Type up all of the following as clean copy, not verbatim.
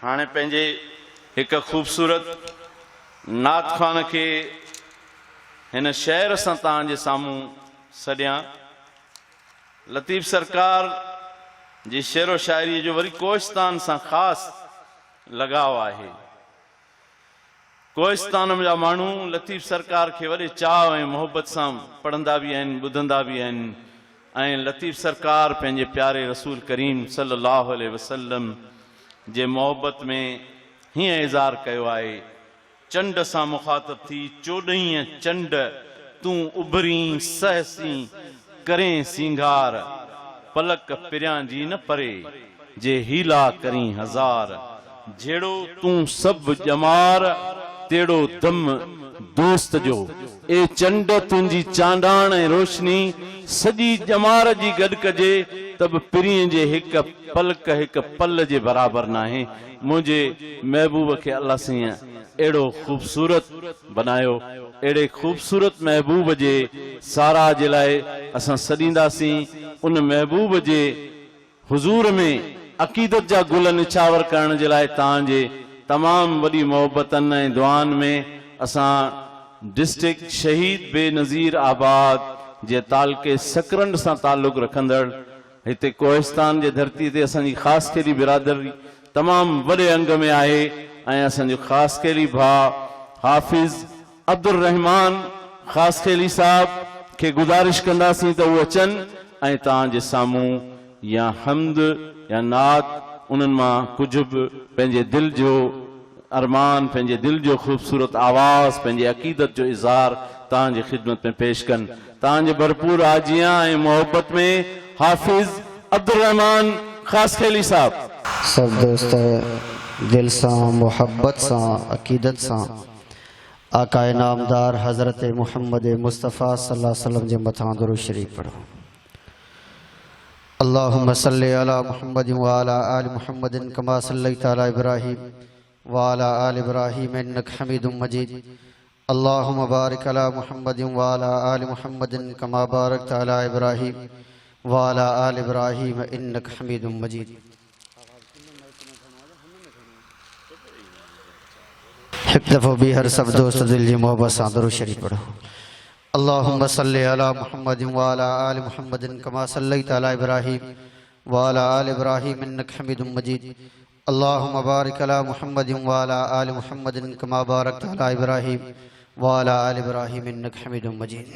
हाणे पंहिंजे हिक खूबसूरत नात ख़ान के हिन शहर सां तव्हांजे साम्हूं सॾियां। लतीफ़ सरकार जी शेरो शाइरी जो वरी कोहिस्तान सां ख़ासि लगाव आहे। कोहिस्तान जा माण्हू लतीफ़ सरकार के वॾे चाव ऐं मोहब्बत सां पढ़ंदा भी आहिनि, ॿुधंदा भी आहिनि। ऐं लतीफ़ सरकार पंहिंजे प्यारे रसूल करीम सल्लल्लाहु अलैहि वसल्लम जे मोहब्बत में हीअं इज़हार कयो आहे। चंड सां मुखातब थी 14 चंड तूं उभरी सहसी करें सिंगार, पलक पिरियां जी न परे जे हीला करी हजार। जेड़ो तूं सब जमार तेड़ो दम दोस्त जो, ए चंड तुंजी चांडाण ऐं रोशनी सजी जमार जी गॾु कजे तब पिरीं जे हिक पलक हिक पल जे बराबर नाहे। मुझे महबूब के अल्लाह सिंह एड़ो खूबसूरत बनायो। एड़े खूबसूरत महबूब जे सारा जे लाए असां सॾींदासीं। उन महबूब जे हुजूर में अकीदत जा गुल निछावर करण जे लाए तव्हांजे तमाम वॾी मोहब्बतन ऐं दुआन में असां डिस्ट्रिक्ट शहीद बेनज़ीर आबाद जे तालके सकरंड सां ताल्लुक़ रखंदड़ हिते कोहिस्तान जे धरती ते असांजी ख़ासि केरी बिरादरी तमाम वॾे अंग में आहे। ऐं असांजो ख़ासि केली भाउ हाफ़िज़ अब्दुल रहमान ख़ासि केली साहब के गुज़ारिश कंदासीं त उहे अचनि ऐं तव्हांजे साम्हूं या हमद या नात उन्हनि मां कुझु बि पंहिंजे दिलि जो अरमान, पंहिंजे दिलि जो ख़ूबसूरत आवाज़, पंहिंजे अक़ीदत जो इज़हार तव्हांजी ख़िदमत में पेश कनि। तव्हांजे भरपूर आजियां ऐं मोहब्बत में हाफ़िज़ अब्दुल रहमान ख़ासि खेली साहब। सब दोस्त दिल सां मोहब्बत सां अक़ीदत सां आकाए नामदार हज़रत मुहम्मद मुस्तफ़ा सल्लल्लाहु अलैहि वसल्लम जे मथां दुरूद शरीफ पढ़ो। अल्लाहुम्मा सल्लि अला मुहम्मद व अला आलि मुहम्मद कमा सल्लैता अला इब्राहीम व अला आलि इब्राहीम इन्नका हमीदुम मजीद। अल्लाहुम्मा बारिक अला मुहम्मद व अला आलि मुहम्मद कमा बारकता अला इब्राहीम व अला आलि इब्राहीम इन्नका हमीदुम मजीद। एक दफ़ो भी हर सब दोस्त दिल जी मोहब्बत सां दुरूद शरीफ पढ़ो। अल्लाहुम्मा सल्लि अला मुहम्मद व अला आलि मुहम्मद कमा सल्लैता अला इब्राहीम व अला आलि इब्राहीम इन्नका हमीदुम मजीद। अल्लाहुम्मा बारिक अला मुहम्मद व अला आलि मुहम्मद कमा बारकता अला इब्राहीम व अला आलि इब्राहीम इन्नका हमीदुम मजीद।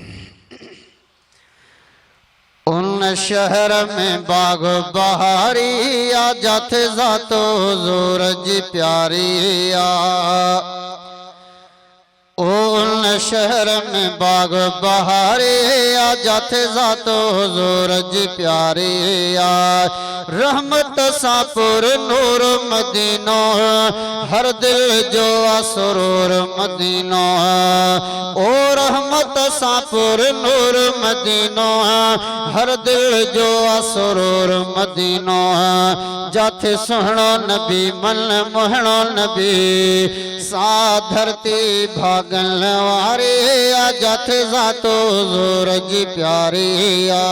उन शहर में बाग बहारी आ जाते जातो हुजूर जी प्यारी आ। उन शहर में बाग बहारी आ जाते जातो हुजूर जी प्यारी आ। रहमत सा पुर नूर मदीनो हर दिल जो असरूर मदीनो। ओ रहमत सा पुर नूर मदीनो हर दिल जो असरूर मदीनो। जाथे सुहणो नबी मन मोहणो नबी सा धरती भागन वारे आ। जाथे जातो हुजूर जी प्यारी आ।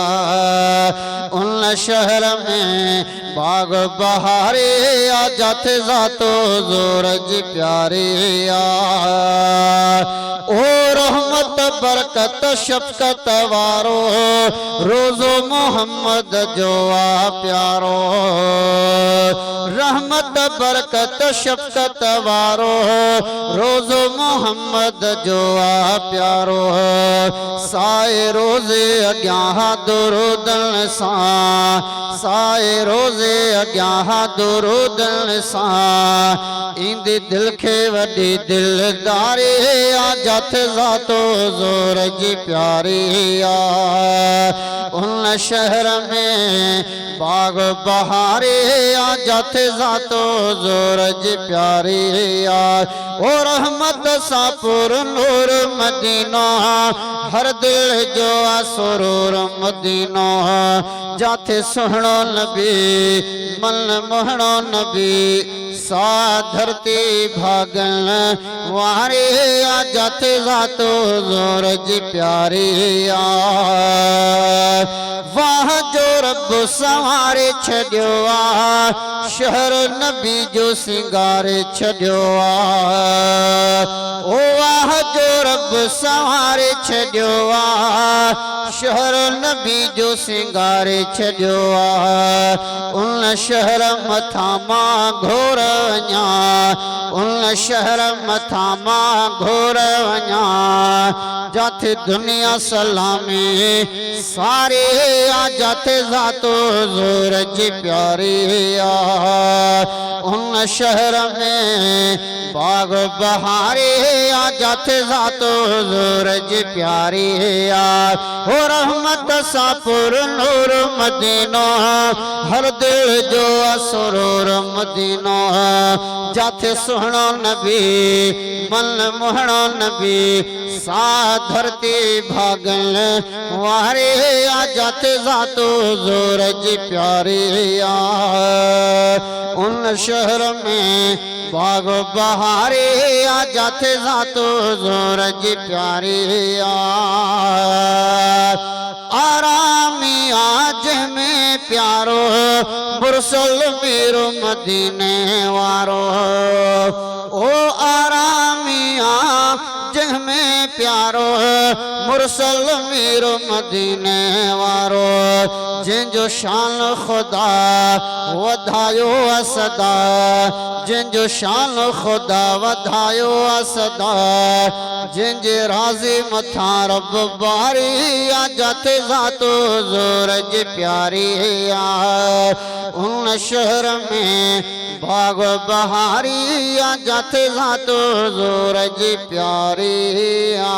उन शहर में बाग बहारे आ जाथे जातो हुजूर जी प्यारी आ। ओ रहमत बरकत शफकत वारो रोज़ो मोहम्मद जो आ प्यारो। रहमत बरकत शफकत वारो रोज़ो मोहम्मद जो आ प्यारो। साए रोज़े अग्यां दुरूदन सां, साए रोज़े अग्यां दुरूदन सां इंदी दिल खे वॾी दिलदारी आ। जाथे जातो हुजूर जी प्यारी आ। उन शहर में बाग बहारे आ जाथे जातो हुजूर जी प्यारी आ। ओ रहमत सा पुर नूर मदीनो हर दिल जो असरूर मदीनो। जाथे सुहणो नबी मन मोहणो नबी सा धरती भागन वारे आ जाते जातो जोर जी प्यारे आ वाह जो रब सवारे छड्यो आ शहर नबी जो सिंगारे छड्यो आ ओ वाह जो रब सवारे छड्यो आ शहर नबी जो सिंगारे छड्यो आ उन शहर मथा मां घोर वञा उन शहर मथा मां घोर वञा जाते दुनिया सलामी सारे आ जाते जातो जोर जी प्यारे आ उन शहर में बाग बहारे आ जाते जातो जोर जी प्यारे आ हो रहमत सापुर नूर मदीनो हर दिल जो असरूर मदीनो जाते सुहणो नबी मन मोहणो नबी सा धरती भागन वारे आ जाते जातो जोर जी प्यारे आ उन शहर में बाग बहारे आ जाते जातो जोर जी प्यारे आ आरामी आज में प्यारो मुरसल मेरो मदीने वारो ओ आरामिया जह में प्यारो मुरसल मेरो मदीने वारो जिंजो शान खुदा वधायो सदा जिंजो शान खुदा वधायो सदा जिंजे राजी मथा रब बारी आ जाते जातो जोर जी प्यारी आ उन शहर में बाग बहारी आ जाते जातो जोर जी प्यारी आ